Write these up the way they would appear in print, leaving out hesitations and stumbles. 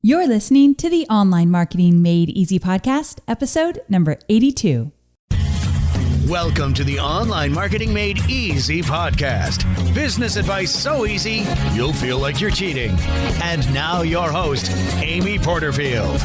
You're listening to the Online Marketing Made Easy podcast, episode number 82. Welcome to the Online Marketing Made Easy podcast. Business advice so easy, you'll feel like you're cheating. And now your host, Amy Porterfield.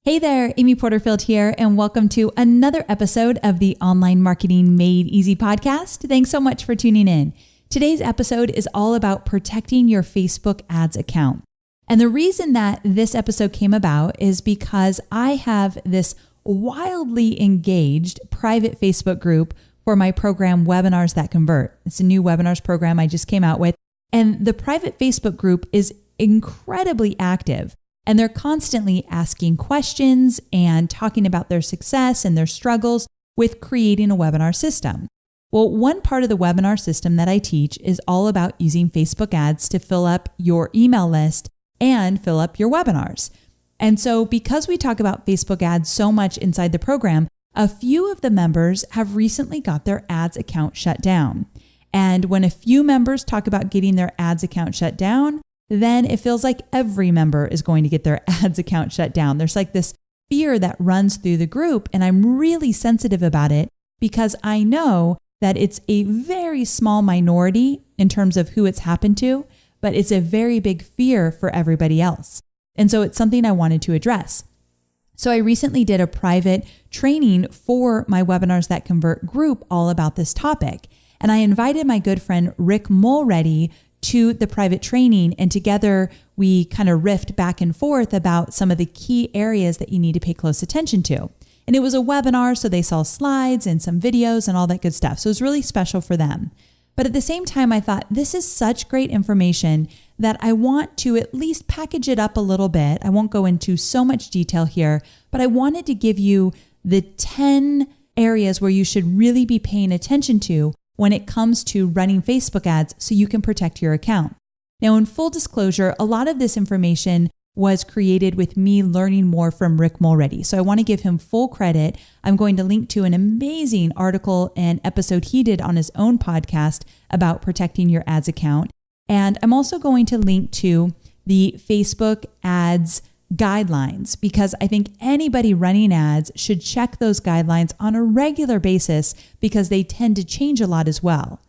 Hey there, Amy Porterfield here, and welcome to another episode of the Online Marketing Made Easy podcast. Thanks so much for tuning in. Today's episode is all about protecting your Facebook ads account. And the reason that this episode came about is because I have this wildly engaged private Facebook group for my program, Webinars That Convert. It's a new webinars program I just came out with. And the private Facebook group is incredibly active. And they're constantly asking questions and talking about their success and their struggles with creating a webinar system. Well, one part of the webinar system that I teach is all about using Facebook ads to fill up your email list and fill up your webinars. And so because we talk about Facebook ads so much inside the program, a few of the members have recently got their ads account shut down. And when a few members talk about getting their ads account shut down, then it feels like every member is going to get their ads account shut down. There's like this fear that runs through the group, and I'm really sensitive about it because I know that it's a very small minority in terms of who it's happened to, but it's a very big fear for everybody else. And so it's something I wanted to address. So I recently did a private training for my Webinars That Convert group all about this topic. And I invited my good friend Rick Mulready to the private training, and together we kind of riffed back and forth about some of the key areas that you need to pay close attention to. And it was a webinar, so they saw slides and some videos and all that good stuff. So it was really special for them. But at the same time, I thought this is such great information that I want to at least package it up a little bit. I won't go into so much detail here, but I wanted to give you the 10 areas where you should really be paying attention to when it comes to running Facebook ads so you can protect your account. Now, in full disclosure, a lot of this information was created with me learning more from Rick Mulready. So I want to give him full credit. I'm going to link to an amazing article and episode he did on his own podcast about protecting your ads account. And I'm also going to link to the Facebook ads guidelines, because I think anybody running ads should check those guidelines on a regular basis because they tend to change a lot as well.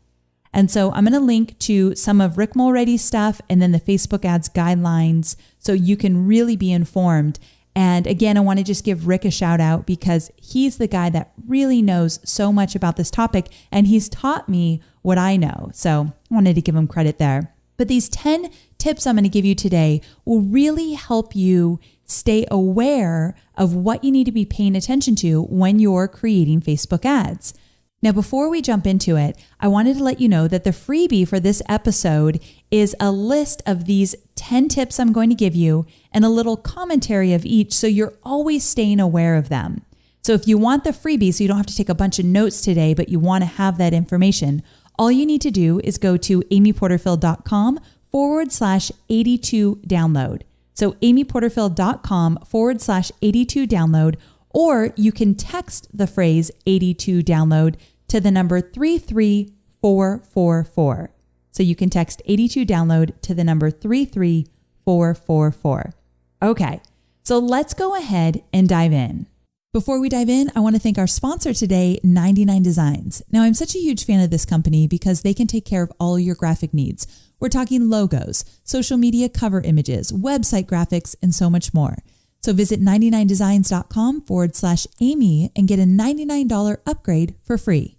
And so I'm going to link to some of Rick Mulready's stuff and then the Facebook ads guidelines so you can really be informed. And again, I want to just give Rick a shout out because he's the guy that really knows so much about this topic and he's taught me what I know. So I wanted to give him credit there. But these 10 tips I'm going to give you today will really help you stay aware of what you need to be paying attention to when you're creating Facebook ads. Now, before we jump into it, I wanted to let you know that the freebie for this episode is a list of these 10 tips I'm going to give you and a little commentary of each so you're always staying aware of them. So if you want the freebie, so you don't have to take a bunch of notes today, but you want to have that information, all you need to do is go to amyporterfield.com/82 download. So amyporterfield.com/82 download, or you can text the phrase 82 download to the number 33444. So you can text 82 download to the number 33444. Okay, so let's go ahead and dive in. Before we dive in, I want to thank our sponsor today, 99 Designs. Now, I'm such a huge fan of this company because they can take care of all your graphic needs. We're talking logos, social media cover images, website graphics, and so much more. So visit 99designs.com/Amy and get a $99 upgrade for free.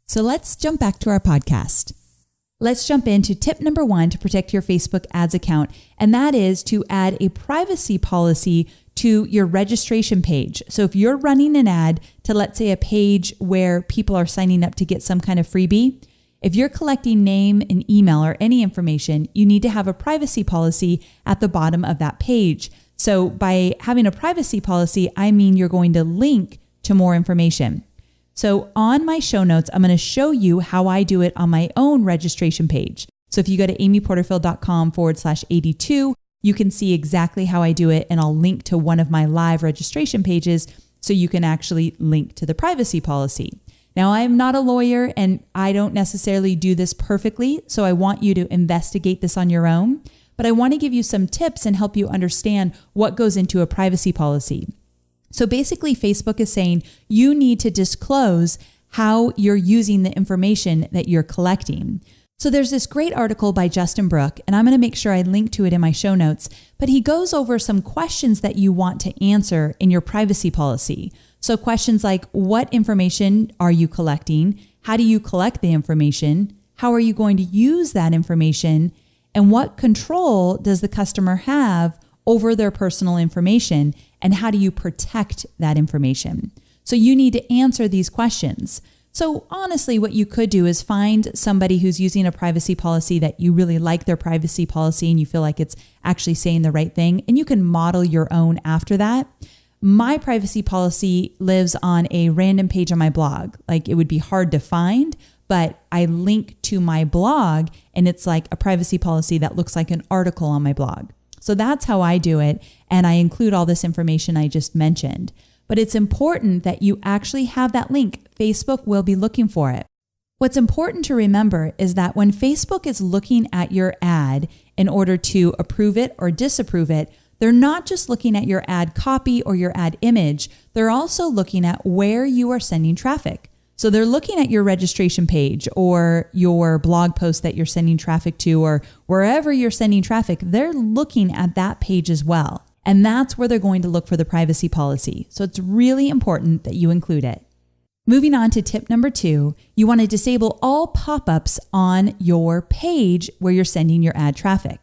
So let's jump back to our podcast. Let's jump into tip number 1 to protect your Facebook ads account, and that is to add a privacy policy to your registration page. So if you're running an ad to, let's say, a page where people are signing up to get some kind of freebie, if you're collecting name and email or any information, you need to have a privacy policy at the bottom of that page. So by having a privacy policy, I mean you're going to link to more information. So on my show notes, I'm going to show you how I do it on my own registration page. So if you go to amyporterfield.com/82, you can see exactly how I do it, and I'll link to one of my live registration pages so you can actually link to the privacy policy. Now, I'm not a lawyer and I don't necessarily do this perfectly, so I want you to investigate this on your own, but I want to give you some tips and help you understand what goes into a privacy policy. So basically, Facebook is saying you need to disclose how you're using the information that you're collecting. So there's this great article by Justin Brook, and I'm going to make sure I link to it in my show notes, but he goes over some questions that you want to answer in your privacy policy. So questions like, what information are you collecting? How do you collect the information? How are you going to use that information? And what control does the customer have over their personal information? And how do you protect that information? So you need to answer these questions. So honestly, what you could do is find somebody who's using a privacy policy that you really like their privacy policy and you feel like it's actually saying the right thing, and you can model your own after that. My privacy policy lives on a random page on my blog. Like, it would be hard to find, but I link to my blog and it's like a privacy policy that looks like an article on my blog. So that's how I do it. And I include all this information I just mentioned. But it's important that you actually have that link. Facebook will be looking for it. What's important to remember is that when Facebook is looking at your ad in order to approve it or disapprove it, they're not just looking at your ad copy or your ad image. They're also looking at where you are sending traffic. So they're looking at your registration page or your blog post that you're sending traffic to, or wherever you're sending traffic, they're looking at that page as well. And that's where they're going to look for the privacy policy. So it's really important that you include it. Moving on to tip number 2, you want to disable all pop-ups on your page where you're sending your ad traffic.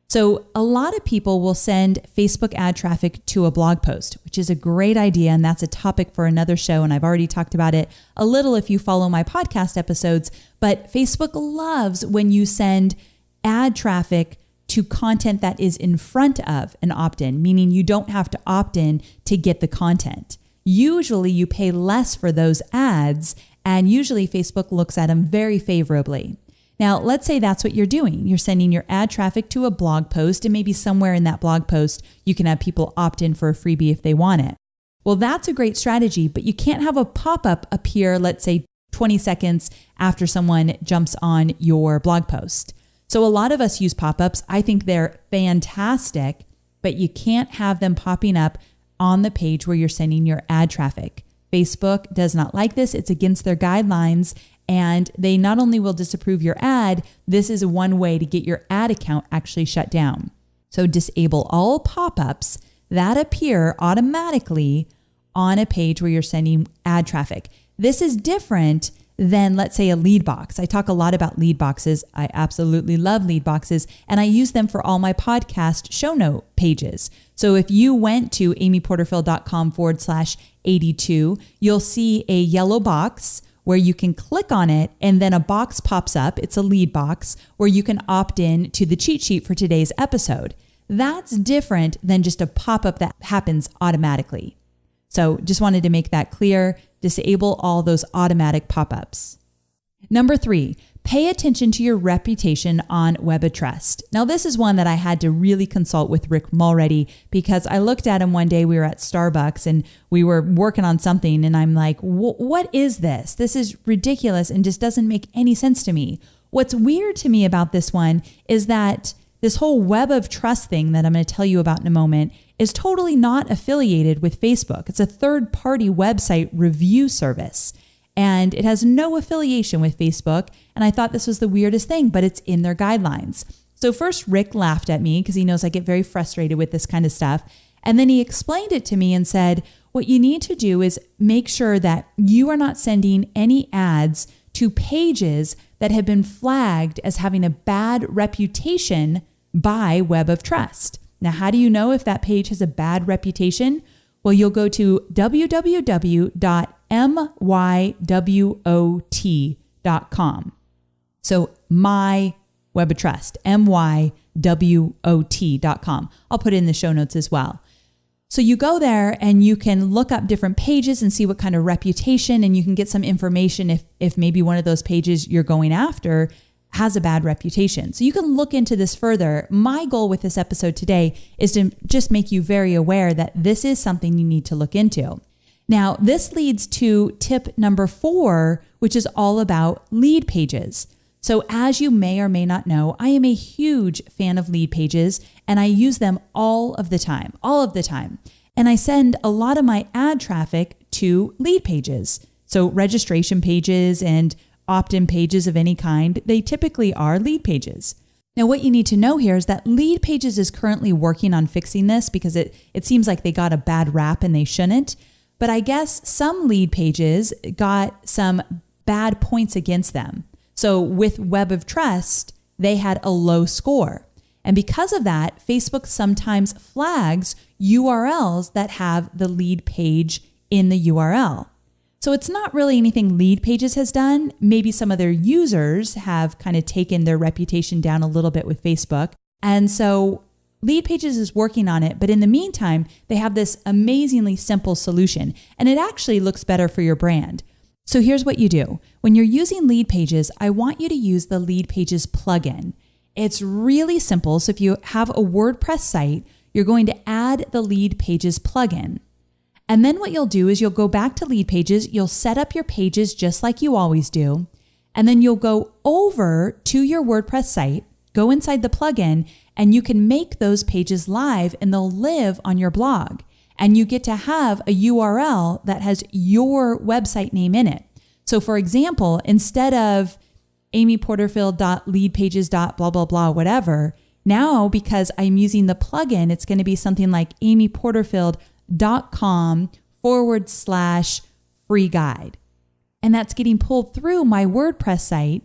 So a lot of people will send Facebook ad traffic to a blog post, which is a great idea. And that's a topic for another show. And I've already talked about it a little if you follow my podcast episodes. But Facebook loves when you send ad traffic to content that is in front of an opt-in, meaning you don't have to opt in to get the content. Usually you pay less for those ads, and usually Facebook looks at them very favorably. Now, let's say that's what you're doing. You're sending your ad traffic to a blog post, and maybe somewhere in that blog post, you can have people opt in for a freebie if they want it. Well, that's a great strategy, but you can't have a pop-up appear, let's say 20 seconds after someone jumps on your blog post. So a lot of us use pop-ups. I think they're fantastic, but you can't have them popping up on the page where you're sending your ad traffic. Facebook does not like this. It's against their guidelines, and they not only will disapprove your ad, this is one way to get your ad account actually shut down. So disable all pop-ups that appear automatically on a page where you're sending ad traffic. This is different than, let's say, a lead box. I talk a lot about lead boxes. I absolutely love lead boxes, and I use them for all my podcast show note pages. So if you went to amyporterfield.com/82, you'll see a yellow box where you can click on it, and then a box pops up. It's a lead box where you can opt in to the cheat sheet for today's episode. That's different than just a pop-up that happens automatically. So just wanted to make that clear. Disable all those automatic pop-ups. Number 3, pay attention to your reputation on Web of Trust. Now, this is one that I had to really consult with Rick Mulready, because I looked at him one day. We were at Starbucks and we were working on something, and I'm like, what is this? This is ridiculous and just doesn't make any sense to me. What's weird to me about this one is that this whole Web of Trust thing that I'm going to tell you about in a moment is totally not affiliated with Facebook. It's a third-party website review service, and it has no affiliation with Facebook. And I thought this was the weirdest thing, but it's in their guidelines. So first, Rick laughed at me because he knows I get very frustrated with this kind of stuff. And then he explained it to me and said, what you need to do is make sure that you are not sending any ads to pages that have been flagged as having a bad reputation by Web of Trust. Now, how do you know if that page has a bad reputation? Well, you'll go to www.mywot.com. So my Web of Trust, mywot.com. I'll put it in the show notes as well. So you go there and you can look up different pages and see what kind of reputation, and you can get some information if maybe one of those pages you're going after has a bad reputation. So you can look into this further. My goal with this episode today is to just make you very aware that this is something you need to look into. Now, this leads to tip number 4, which is all about lead pages. So as you may or may not know, I am a huge fan of lead pages and I use them all of the time. And I send a lot of my ad traffic to lead pages. So registration pages and opt-in pages of any kind, they typically are lead pages. Now, what you need to know here is that Lead Pages is currently working on fixing this because it seems like they got a bad rap and they shouldn't. But I guess some lead pages got some bad points against them. So with Web of Trust, they had a low score. And because of that, Facebook sometimes flags URLs that have the lead page in the URL. So it's not really anything Lead Pages has done. Maybe some of their users have kind of taken their reputation down a little bit with Facebook. And so Lead Pages is working on it. But in the meantime, they have this amazingly simple solution. And it actually looks better for your brand. So here's what you do. When you're using Lead Pages, I want you to use the Lead Pages plugin. It's really simple. So if you have a WordPress site, you're going to add the Lead Pages plugin. And then what you'll do is you'll go back to Lead Pages, you'll set up your pages just like you always do, and then you'll go over to your WordPress site, go inside the plugin, and you can make those pages live and they'll live on your blog. And you get to have a URL that has your website name in it. So for example, instead of amyporterfield.leadpages.blah, blah, blah, whatever, now because I'm using the plugin, it's going to be something like amyporterfield.com/free guide. And that's getting pulled through my WordPress site.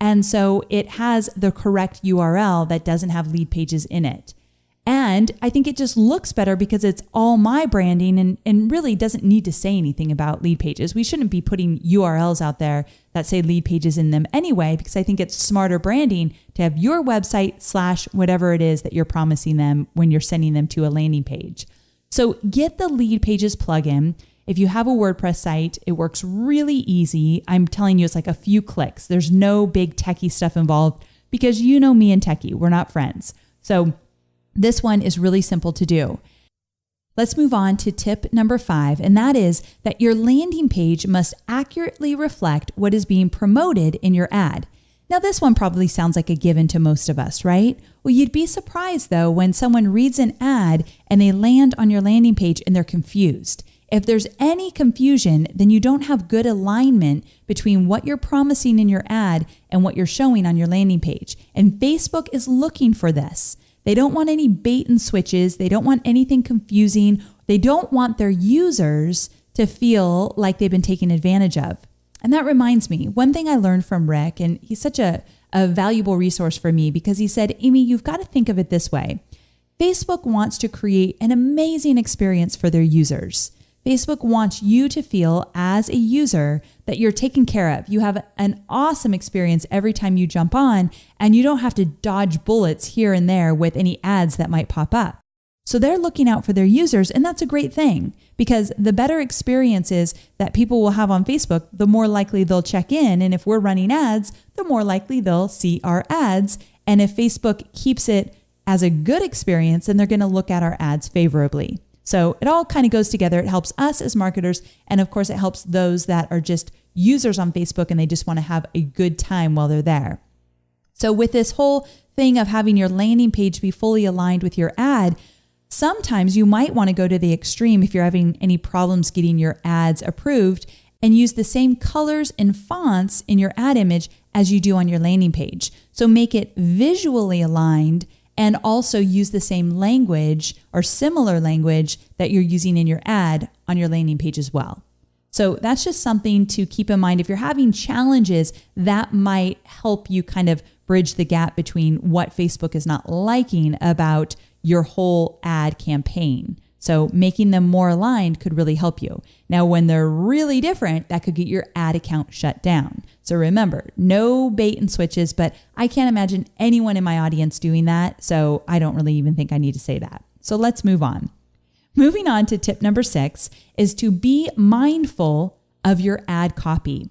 And so it has the correct URL that doesn't have lead pages in it. And I think it just looks better because it's all my branding and really doesn't need to say anything about lead pages. We shouldn't be putting URLs out there that say lead pages in them anyway, because I think it's smarter branding to have your website / whatever it is that you're promising them when you're sending them to a landing page. So get the Lead Pages plugin. If you have a WordPress site, it works really easy. I'm telling you, it's like a few clicks. There's no big techie stuff involved because you know me and techie, we're not friends. So this one is really simple to do. Let's move on to tip number 5, and that is that your landing page must accurately reflect what is being promoted in your ad. Now, this one probably sounds like a given to most of us, right? Well, you'd be surprised though when someone reads an ad and they land on your landing page and they're confused. If there's any confusion, then you don't have good alignment between what you're promising in your ad and what you're showing on your landing page. And Facebook is looking for this. They don't want any bait and switches. They don't want anything confusing. They don't want their users to feel like they've been taken advantage of. And that reminds me, one thing I learned from Rick, and he's such a valuable resource for me because he said, Amy, you've got to think of it this way. Facebook wants to create an amazing experience for their users. Facebook wants you to feel as a user that you're taken care of. You have an awesome experience every time you jump on, and you don't have to dodge bullets here and there with any ads that might pop up. So they're looking out for their users, and that's a great thing because the better experiences that people will have on Facebook, the more likely they'll check in. And if we're running ads, the more likely they'll see our ads. And if Facebook keeps it as a good experience, then they're going to look at our ads favorably. So it all kind of goes together. It helps us as marketers. And of course, it helps those that are just users on Facebook and they just want to have a good time while they're there. So with this whole thing of having your landing page be fully aligned with your ad, sometimes you might want to go to the extreme if you're having any problems getting your ads approved and use the same colors and fonts in your ad image as you do on your landing page. So make it visually aligned and also use the same language or similar language that you're using in your ad on your landing page as well. So that's just something to keep in mind. If you're having challenges, that might help you kind of bridge the gap between what Facebook is not liking about your whole ad campaign. So making them more aligned could really help you. Now, when they're really different, that could get your ad account shut down. So remember, no bait and switches, but I can't imagine anyone in my audience doing that. So I don't really even think I need to say that. So let's move on. Moving on to tip number 6 is to be mindful of your ad copy.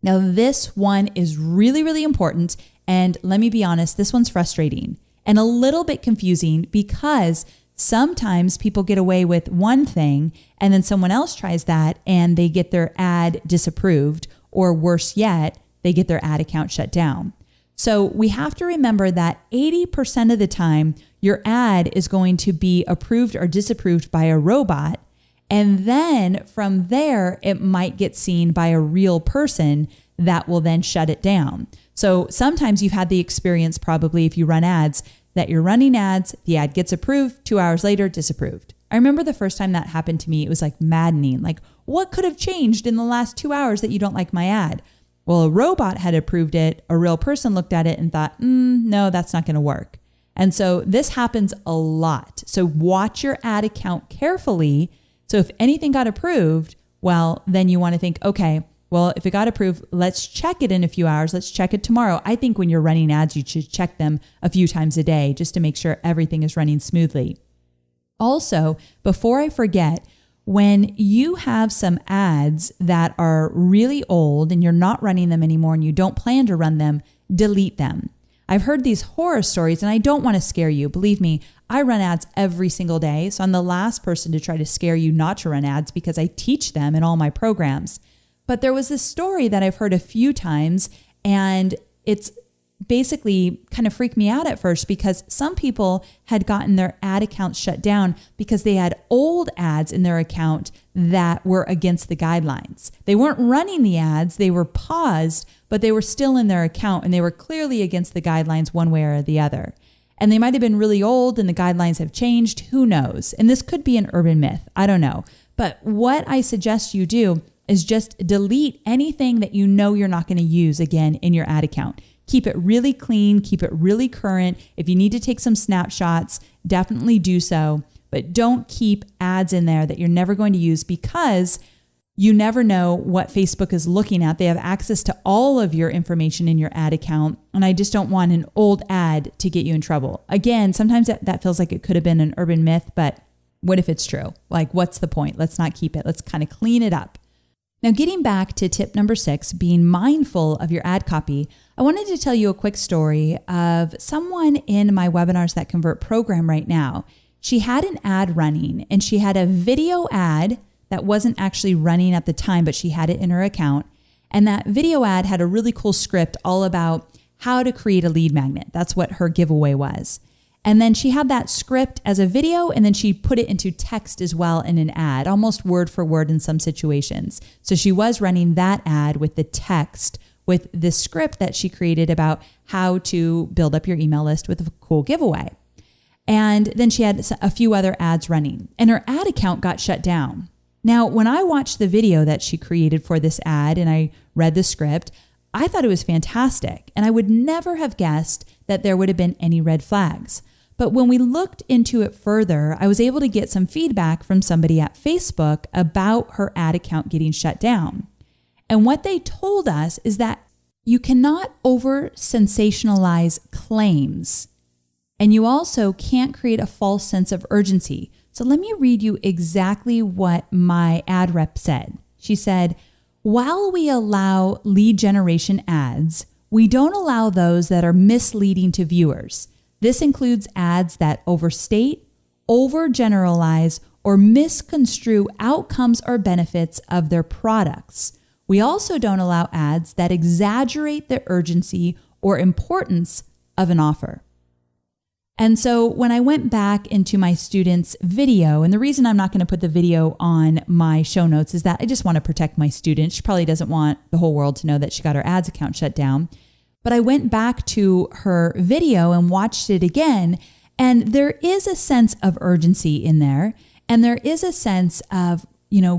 Now, this one is really, really important. And let me be honest, this one's frustrating and a little bit confusing because Sometimes people get away with one thing and then someone else tries that and they get their ad disapproved, or worse yet, they get their ad account shut down. So we have to remember that 80% of the time, your ad is going to be approved or disapproved by a robot. And then from there, it might get seen by a real person that will then shut it down. So sometimes you've had the experience, probably if you run ads, that you're running ads, the ad gets approved, 2 hours later, disapproved. I remember the first time that happened to me, it was like maddening. Like, what could have changed in the last 2 hours that you don't like my ad? Well, a robot had approved it. A real person looked at it and thought, no, that's not going to work. And so this happens a lot. So watch your ad account carefully. So if anything got approved, well, then you want to think, okay, well, if it got approved, let's check it in a few hours. Let's check it tomorrow. I think when you're running ads, you should check them a few times a day just to make sure everything is running smoothly. Also, before I forget, when you have some ads that are really old and you're not running them anymore and you don't plan to run them, delete them. I've heard these horror stories and I don't want to scare you. Believe me, I run ads every single day. So I'm the last person to try to scare you not to run ads because I teach them in all my programs. But there was this story that I've heard a few times, and it's basically kind of freaked me out at first because some people had gotten their ad accounts shut down because they had old ads in their account that were against the guidelines. They weren't running the ads, they were paused, but they were still in their account and they were clearly against the guidelines one way or the other. And they might have been really old and the guidelines have changed, who knows? And this could be an urban myth, I don't know. But what I suggest you do is just delete anything that you know you're not going to use again in your ad account. Keep it really clean, keep it really current. If you need to take some snapshots, definitely do so. But don't keep ads in there that you're never going to use because you never know what Facebook is looking at. They have access to all of your information in your ad account. And I just don't want an old ad to get you in trouble. Again, sometimes that feels like it could have been an urban myth, but what if it's true? Like, what's the point? Let's not keep it. Let's kind of clean it up. Now, getting back to tip number 6, being mindful of your ad copy, I wanted to tell you a quick story of someone in my Webinars That Convert program right now. She had an ad running and she had a video ad that wasn't actually running at the time, but she had it in her account. And that video ad had a really cool script all about how to create a lead magnet. That's what her giveaway was. And then she had that script as a video, and then she put it into text as well in an ad, almost word for word in some situations. So she was running that ad with the text, with the script that she created about how to build up your email list with a cool giveaway. And then she had a few other ads running, and her ad account got shut down. Now, when I watched the video that she created for this ad and I read the script, I thought it was fantastic. And I would never have guessed that there would have been any red flags. But when we looked into it further, I was able to get some feedback from somebody at Facebook about her ad account getting shut down. And what they told us is that you cannot over sensationalize claims. And you also can't create a false sense of urgency. So let me read you exactly what my ad rep said. She said, while we allow lead generation ads, we don't allow those that are misleading to viewers. This includes ads that overstate, overgeneralize, or misconstrue outcomes or benefits of their products. We also don't allow ads that exaggerate the urgency or importance of an offer. And so when I went back into my students' video, and the reason I'm not going to put the video on my show notes is that I just want to protect my student. She probably doesn't want the whole world to know that she got her ads account shut down. But I went back to her video and watched it again, and there is a sense of urgency in there, and there is a sense of,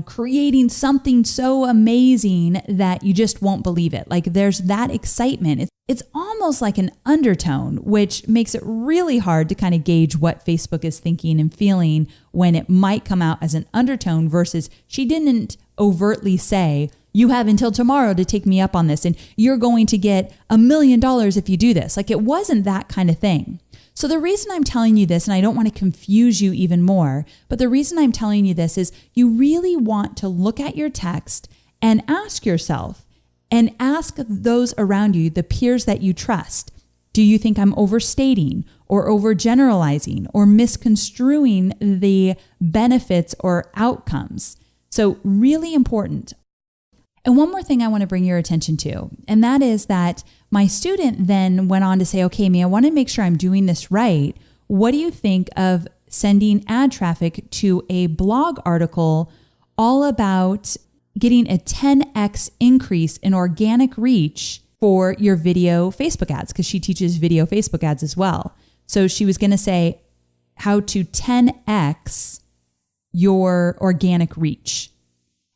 creating something so amazing that you just won't believe it. Like there's that excitement. It's almost like an undertone, which makes it really hard to kind of gauge what Facebook is thinking and feeling when it might come out as an undertone versus she didn't overtly say, you have until tomorrow to take me up on this and you're going to get $1 million if you do this. Like it wasn't that kind of thing. So the reason I'm telling you this, and I don't want to confuse you even more, but the reason I'm telling you this is you really want to look at your text and ask yourself and ask those around you, the peers that you trust, Do you think I'm overstating or overgeneralizing or misconstruing the benefits or outcomes? So really important. And one more thing I want to bring your attention to, and that is that my student then went on to say, okay, Amy, I want to make sure I'm doing this right. What do you think of sending ad traffic to a blog article all about getting a 10x increase in organic reach for your video Facebook ads? Because she teaches video Facebook ads as well. So she was going to say how to 10x your organic reach.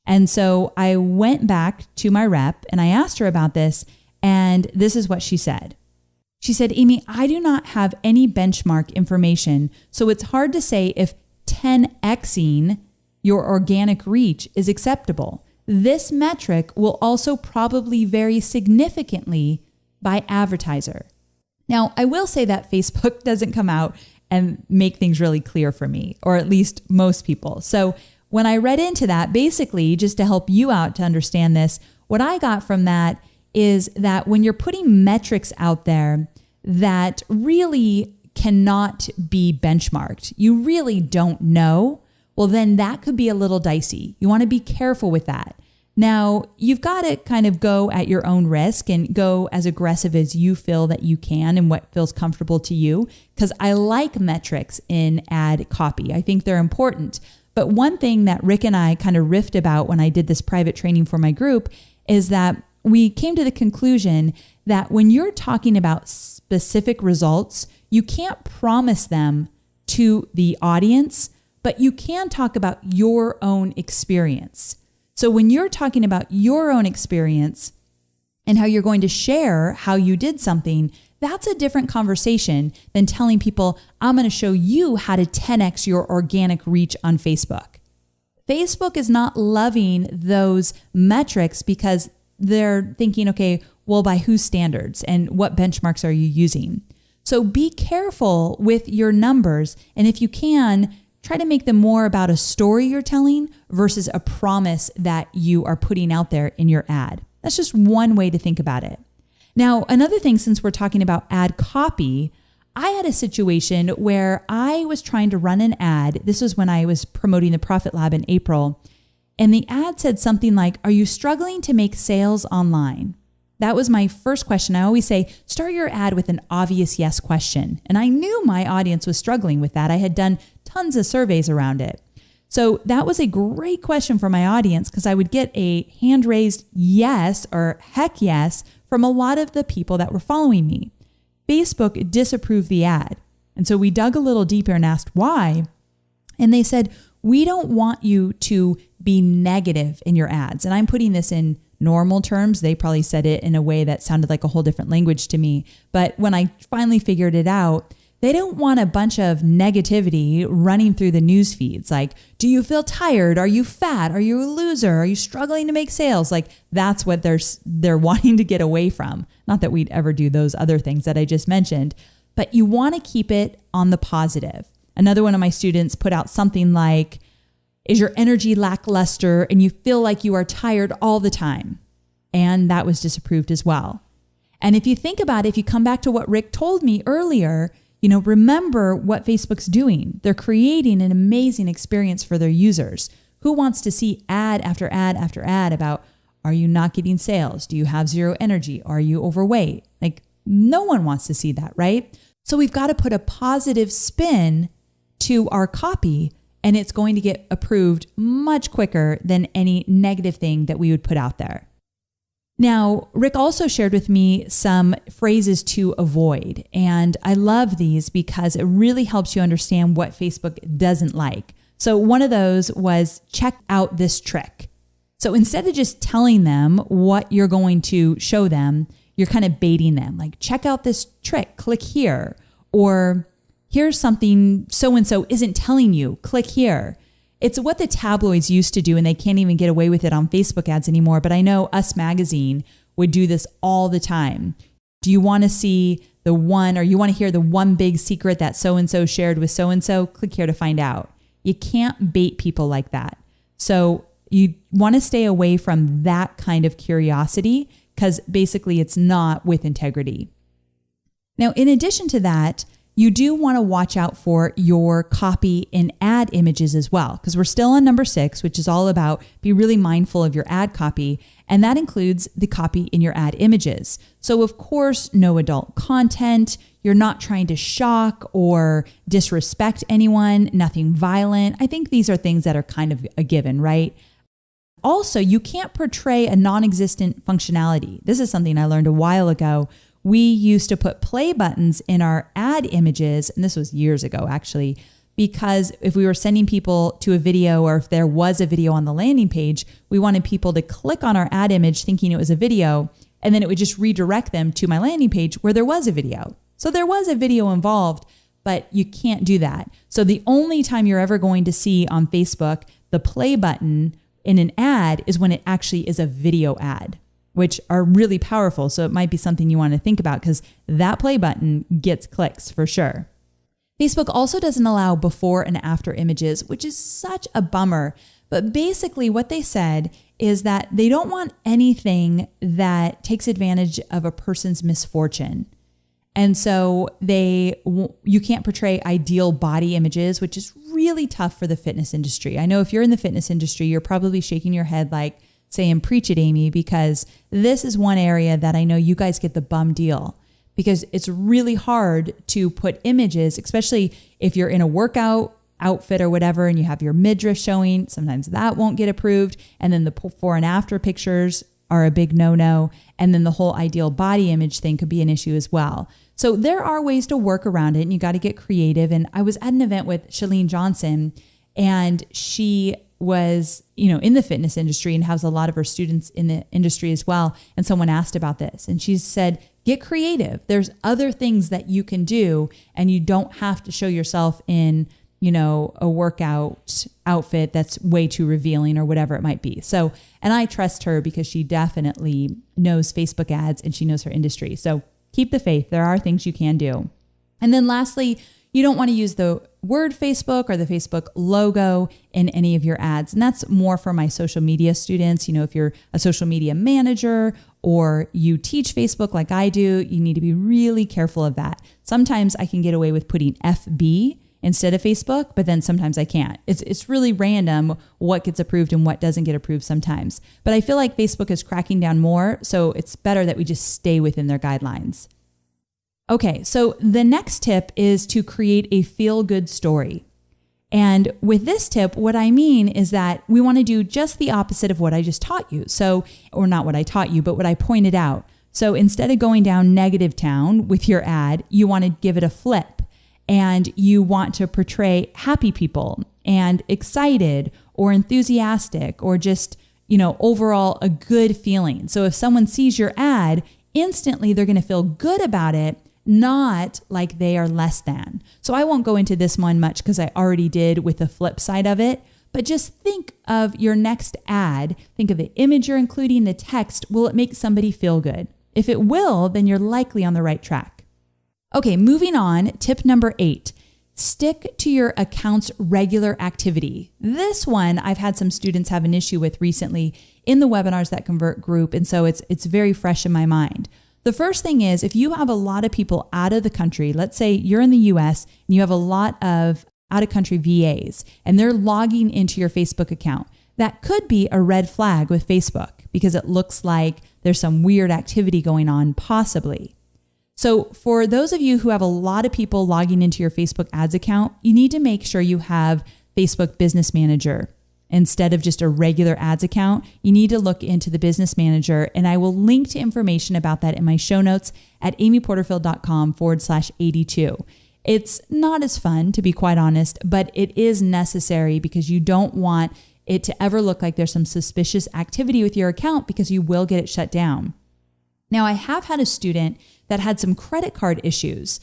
And so I went back to my rep and I asked her about this, and this is what she said. She said, Amy, I do not have any benchmark information, so it's hard to say if 10xing your organic reach is acceptable. This metric will also probably vary significantly by advertiser. Now, I will say that Facebook doesn't come out and make things really clear for me, or at least most people. So when I read into that, basically, just to help you out to understand this, what I got from that is that when you're putting metrics out there that really cannot be benchmarked, you really don't know, well, then that could be a little dicey. You want to be careful with that. Now, you've got to kind of go at your own risk and go as aggressive as you feel that you can and what feels comfortable to you, because I like metrics in ad copy. I think they're important. But one thing that Rick and I kind of riffed about when I did this private training for my group is that we came to the conclusion that when you're talking about specific results, you can't promise them to the audience, but you can talk about your own experience. So when you're talking about your own experience and how you're going to share how you did something, that's a different conversation than telling people, I'm going to show you how to 10x your organic reach on Facebook. Facebook is not loving those metrics because they're thinking, okay, well, by whose standards and what benchmarks are you using? So be careful with your numbers. And if you can, try to make them more about a story you're telling versus a promise that you are putting out there in your ad. That's just one way to think about it. Now, another thing, since we're talking about ad copy, I had a situation where I was trying to run an ad. This was when I was promoting the Profit Lab in April. And the ad said something like, are you struggling to make sales online? That was my first question. I always say, start your ad with an obvious yes question. And I knew my audience was struggling with that. I had done tons of surveys around it. So that was a great question for my audience because I would get a hand-raised yes or heck yes from a lot of the people that were following me. Facebook disapproved the ad. And so we dug a little deeper and asked why. And they said, we don't want you to be negative in your ads. And I'm putting this in normal terms. They probably said it in a way that sounded like a whole different language to me. But when I finally figured it out, they don't want a bunch of negativity running through the news feeds. Like, do you feel tired? Are you fat? Are you a loser? Are you struggling to make sales? Like, that's what they're wanting to get away from. Not that we'd ever do those other things that I just mentioned, but you want to keep it on the positive. Another one of my students put out something like, is your energy lackluster and you feel like you are tired all the time? And that was disapproved as well. And if you think about it, if you come back to what Rick told me earlier, remember what Facebook's doing. They're creating an amazing experience for their users. Who wants to see ad after ad after ad about, are you not getting sales? Do you have zero energy? Are you overweight? Like, no one wants to see that, right? So we've got to put a positive spin to our copy, and it's going to get approved much quicker than any negative thing that we would put out there. Now, Rick also shared with me some phrases to avoid, and I love these because it really helps you understand what Facebook doesn't like. So one of those was, check out this trick. So instead of just telling them what you're going to show them, you're kind of baiting them. Like, check out this trick, click here. Or here's something so-and-so isn't telling you, click here. It's what the tabloids used to do, and they can't even get away with it on Facebook ads anymore. But I know Us Magazine would do this all the time. Do you want to see the one, or you want to hear the one big secret that so-and-so shared with so-and-so? Click here to find out. You can't bait people like that. So you want to stay away from that kind of curiosity because basically it's not with integrity. Now, in addition to that, you do want to watch out for your copy in ad images as well, because we're still on number 6, which is all about be really mindful of your ad copy. And that includes the copy in your ad images. So of course, no adult content. You're not trying to shock or disrespect anyone, nothing violent. I think these are things that are kind of a given, right? Also, you can't portray a non-existent functionality. This is something I learned a while ago. We used to put play buttons in our ad images, and this was years ago actually, because if we were sending people to a video or if there was a video on the landing page, we wanted people to click on our ad image thinking it was a video, and then it would just redirect them to my landing page where there was a video. So there was a video involved, but you can't do that. So the only time you're ever going to see on Facebook the play button in an ad is when it actually is a video ad, which are really powerful. So it might be something you want to think about because that play button gets clicks for sure. Facebook also doesn't allow before and after images, which is such a bummer. But basically what they said is that they don't want anything that takes advantage of a person's misfortune. And so you can't portray ideal body images, which is really tough for the fitness industry. I know if you're in the fitness industry, you're probably shaking your head like, saying, preach it, Amy, because this is one area that I know you guys get the bum deal, because it's really hard to put images, especially if you're in a workout outfit or whatever, and you have your midriff showing, sometimes that won't get approved. And then the before and after pictures are a big no-no. And then the whole ideal body image thing could be an issue as well. So there are ways to work around it, and you got to get creative. And I was at an event with Shalene Johnson, and she was, in the fitness industry and has a lot of her students in the industry as well. And someone asked about this, and she said, get creative. There's other things that you can do, and you don't have to show yourself in, a workout outfit that's way too revealing or whatever it might be. So, and I trust her because she definitely knows Facebook ads and she knows her industry. So keep the faith. There are things you can do. And then lastly, you don't want to use the word Facebook or the Facebook logo in any of your ads. And that's more for my social media students. If you're a social media manager or you teach Facebook like I do, you need to be really careful of that. Sometimes I can get away with putting FB instead of Facebook, but then sometimes I can't. It's really random what gets approved and what doesn't get approved sometimes. But I feel like Facebook is cracking down more, so it's better that we just stay within their guidelines. Okay, so the next tip is to create a feel-good story. And with this tip, what I mean is that we want to do just the opposite of what I just taught you. So, or not what I taught you, but what I pointed out. So instead of going down negative town with your ad, you want to give it a flip. And you want to portray happy people and excited or enthusiastic or just, overall a good feeling. So if someone sees your ad, instantly they're going to feel good about it, not like they are less than. So I won't go into this one much because I already did with the flip side of it, but just think of your next ad. Think of the image you're including, the text. Will it make somebody feel good? If it will, then you're likely on the right track. Okay, moving on, tip number 8, stick to your account's regular activity. This one I've had some students have an issue with recently in the Webinars That Convert group, and so it's very fresh in my mind. The first thing is, if you have a lot of people out of the country, let's say you're in the US and you have a lot of out-of-country VAs, and they're logging into your Facebook account, that could be a red flag with Facebook because it looks like there's some weird activity going on, possibly. So for those of you who have a lot of people logging into your Facebook ads account, you need to make sure you have Facebook Business Manager. Instead of just a regular ads account, you need to look into the Business Manager, and I will link to information about that in my show notes at amyporterfield.com/82. It's not as fun, to be quite honest, but it is necessary because you don't want it to ever look like there's some suspicious activity with your account because you will get it shut down. Now, I have had a student that had some credit card issues.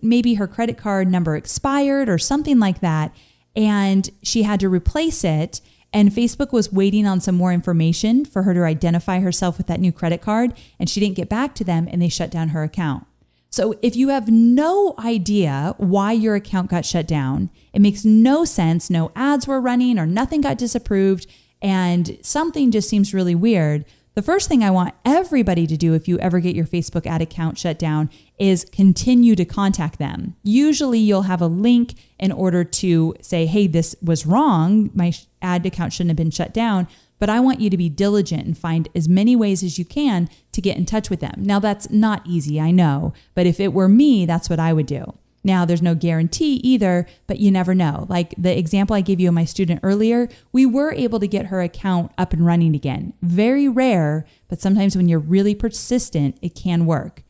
Maybe her credit card number expired or something like that, and she had to replace it, and Facebook was waiting on some more information for her to identify herself with that new credit card, and she didn't get back to them, and they shut down her account. So if you have no idea why your account got shut down, it makes no sense, no ads were running or nothing got disapproved, and something just seems really weird, The first thing I want everybody to do if you ever get your Facebook ad account shut down is continue to contact them. Usually you'll have a link in order to say, hey, this was wrong. My ad account shouldn't have been shut down. But I want you to be diligent and find as many ways as you can to get in touch with them. Now, that's not easy, I know. But if it were me, that's what I would do. Now, there's no guarantee either, but you never know. Like the example I gave you of my student earlier, we were able to get her account up and running again. Very rare, but sometimes when you're really persistent, it can work.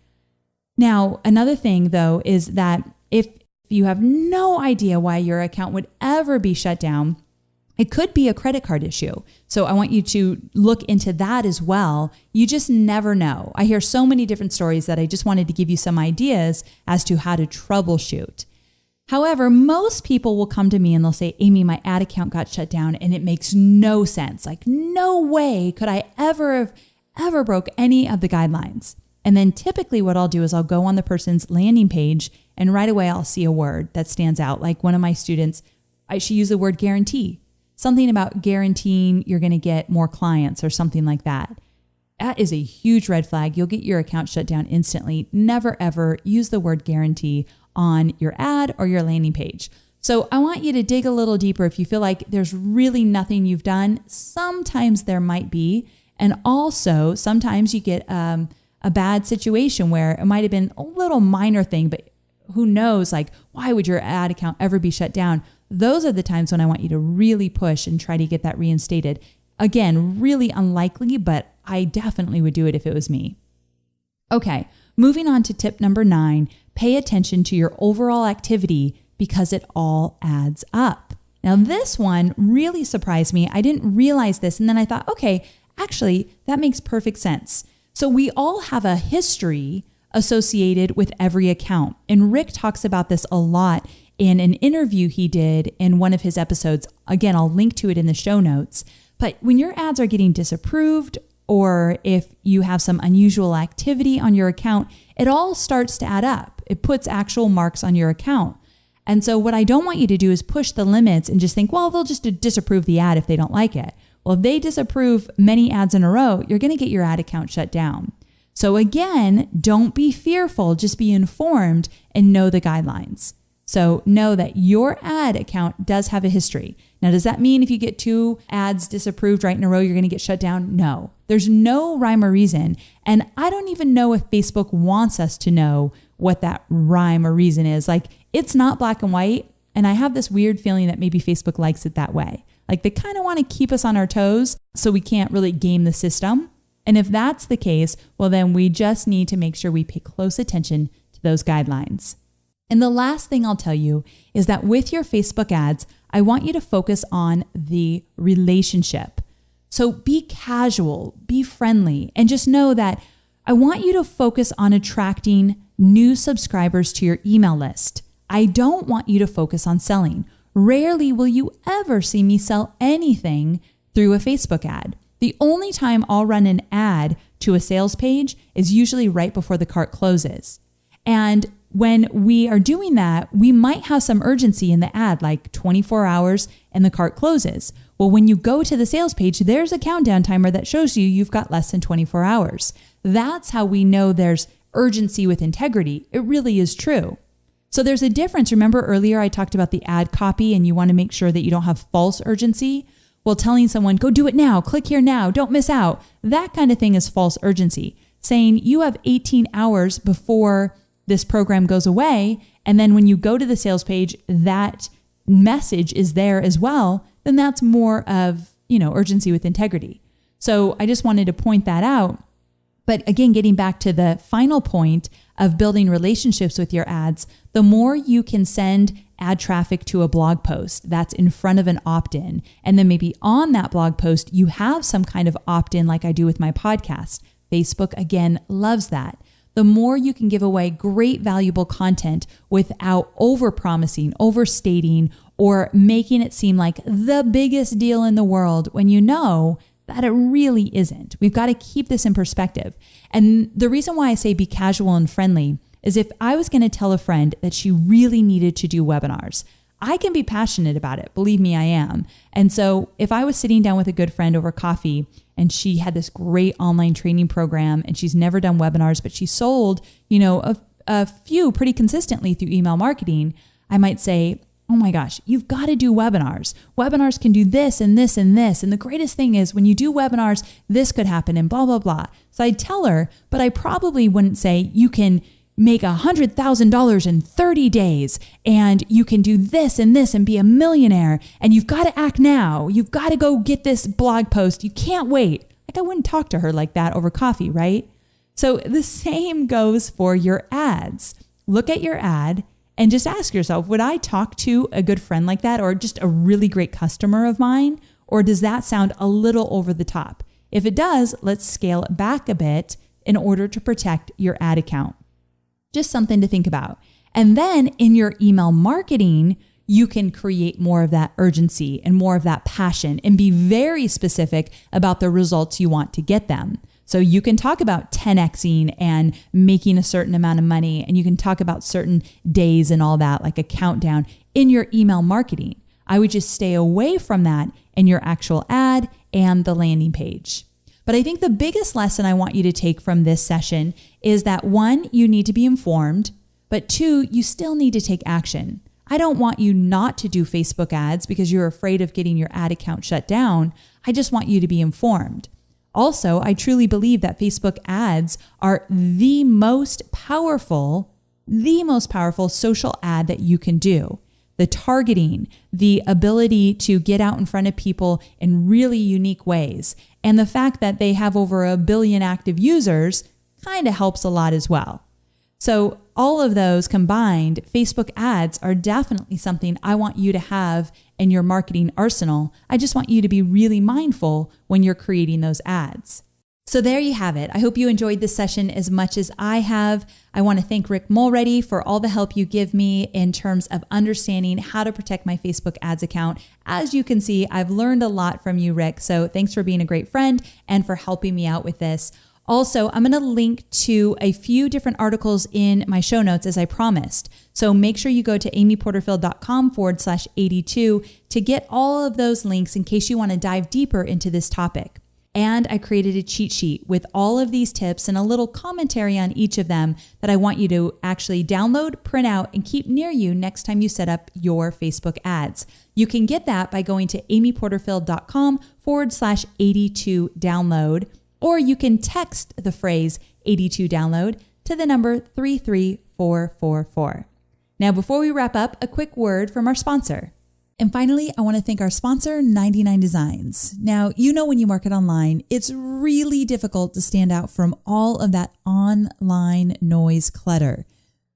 Now, another thing though is that if you have no idea why your account would ever be shut down, it could be a credit card issue. So I want you to look into that as well. You just never know. I hear so many different stories that I just wanted to give you some ideas as to how to troubleshoot. However, most people will come to me and they'll say, Amy, my ad account got shut down and it makes no sense. Like no way could I ever broke any of the guidelines. And then typically what I'll do is I'll go on the person's landing page and right away I'll see a word that stands out. Like one of my students, she used the word guarantee. Something about guaranteeing you're going to get more clients or something like that. That is a huge red flag. You'll get your account shut down instantly. Never, ever use the word guarantee on your ad or your landing page. So I want you to dig a little deeper. If you feel like there's really nothing you've done, sometimes there might be. And also sometimes you get a bad situation where it might have been a little minor thing, but who knows, like why would your ad account ever be shut down? Those are the times when I want you to really push and try to get that reinstated. Again, really unlikely, but I definitely would do it if it was me. Okay, moving on to tip number 9, pay attention to your overall activity because it all adds up. Now, this one really surprised me. I didn't realize this, and then I thought, okay, actually, that makes perfect sense. So we all have a history associated with every account, and Rick talks about this a lot in an interview he did in one of his episodes. Again, I'll link to it in the show notes. But when your ads are getting disapproved, or if you have some unusual activity on your account, it all starts to add up. It puts actual marks on your account. And so what I don't want you to do is push the limits and just think, well, they'll just disapprove the ad if they don't like it. Well, if they disapprove many ads in a row, you're going to get your ad account shut down. So again, don't be fearful, just be informed and know the guidelines. So know that your ad account does have a history. Now, does that mean if you get 2 ads disapproved right in a row, you're going to get shut down? No, there's no rhyme or reason. And I don't even know if Facebook wants us to know what that rhyme or reason is. Like, it's not black and white. And I have this weird feeling that maybe Facebook likes it that way. Like they kind of want to keep us on our toes so we can't really game the system. And if that's the case, well, then we just need to make sure we pay close attention to those guidelines. And the last thing I'll tell you is that with your Facebook ads, I want you to focus on the relationship. So be casual, be friendly, and just know that I want you to focus on attracting new subscribers to your email list. I don't want you to focus on selling. Rarely will you ever see me sell anything through a Facebook ad. The only time I'll run an ad to a sales page is usually right before the cart closes. And when we are doing that, we might have some urgency in the ad, like 24 hours and the cart closes. Well, when you go to the sales page, there's a countdown timer that shows you've got less than 24 hours. That's how we know there's urgency with integrity. It really is true. So there's a difference. Remember earlier I talked about the ad copy and you want to make sure that you don't have false urgency? Well, telling someone, go do it now, click here now, don't miss out. That kind of thing is false urgency. Saying you have 18 hours before this program goes away, and then when you go to the sales page, that message is there as well, then that's more of, urgency with integrity. So I just wanted to point that out. But again, getting back to the final point of building relationships with your ads, the more you can send ad traffic to a blog post that's in front of an opt-in, and then maybe on that blog post, you have some kind of opt-in like I do with my podcast. Facebook, again, loves that. The more you can give away great, valuable content without over-promising, overstating, or making it seem like the biggest deal in the world when you know that it really isn't. We've got to keep this in perspective. And the reason why I say be casual and friendly is if I was going to tell a friend that she really needed to do webinars, I can be passionate about it. Believe me, I am. And so if I was sitting down with a good friend over coffee and she had this great online training program and she's never done webinars, but she sold, a few pretty consistently through email marketing, I might say, oh my gosh, you've got to do webinars. Webinars can do this and this and this. And the greatest thing is when you do webinars, this could happen and blah, blah, blah. So I'd tell her, but I probably wouldn't say you can make $100,000 in 30 days and you can do this and be a millionaire and you've got to act now. You've got to go get this blog post. You can't wait. Like I wouldn't talk to her like that over coffee, right? So the same goes for your ads. Look at your ad and just ask yourself, would I talk to a good friend like that or just a really great customer of mine? Or does that sound a little over the top? If it does, let's scale it back a bit in order to protect your ad account. Just something to think about. And then in your email marketing, you can create more of that urgency and more of that passion and be very specific about the results you want to get them. So you can talk about 10xing and making a certain amount of money, and you can talk about certain days and all that, like a countdown in your email marketing. I would just stay away from that in your actual ad and the landing page. But I think the biggest lesson I want you to take from this session is that 1, you need to be informed, but 2, you still need to take action. I don't want you not to do Facebook ads because you're afraid of getting your ad account shut down. I just want you to be informed. Also, I truly believe that Facebook ads are the most powerful social ad that you can do. The targeting, the ability to get out in front of people in really unique ways, and the fact that they have over 1 billion active users kind of helps a lot as well. So all of those combined, Facebook ads are definitely something I want you to have in your marketing arsenal. I just want you to be really mindful when you're creating those ads. So there you have it. I hope you enjoyed this session as much as I have. I want to thank Rick Mulready for all the help you give me in terms of understanding how to protect my Facebook ads account. As you can see, I've learned a lot from you, Rick. So thanks for being a great friend and for helping me out with this. Also, I'm going to link to a few different articles in my show notes as I promised. So make sure you go to amyporterfield.com/82 to get all of those links in case you want to dive deeper into this topic. And I created a cheat sheet with all of these tips and a little commentary on each of them that I want you to actually download, print out, and keep near you next time you set up your Facebook ads. You can get that by going to amyporterfield.com/82 download. Or you can text the phrase 82 download to the number 33444. Now, before we wrap up, a quick word from our sponsor. And finally, I want to thank our sponsor, 99 Designs. Now, when you market online, it's really difficult to stand out from all of that online noise clutter.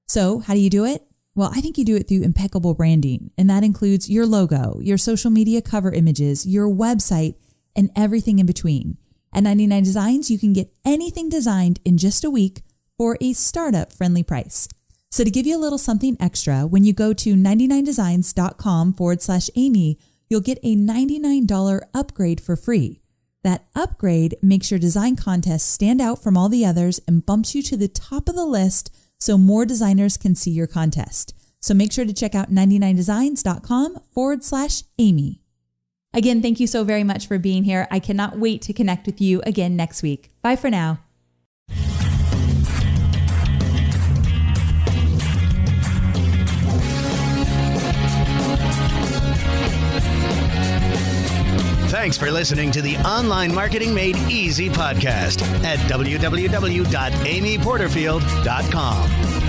So how do you do it? Well, I think you do it through impeccable branding. And that includes your logo, your social media cover images, your website, and everything in between. At 99 Designs, you can get anything designed in just a week for a startup-friendly price. So to give you a little something extra, when you go to 99designs.com/Amy, you'll get a $99 upgrade for free. That upgrade makes your design contest stand out from all the others and bumps you to the top of the list so more designers can see your contest. So make sure to check out 99designs.com/Amy. Again, thank you so very much for being here. I cannot wait to connect with you again next week. Bye for now. Thanks for listening to the Online Marketing Made Easy podcast at www.amyporterfield.com.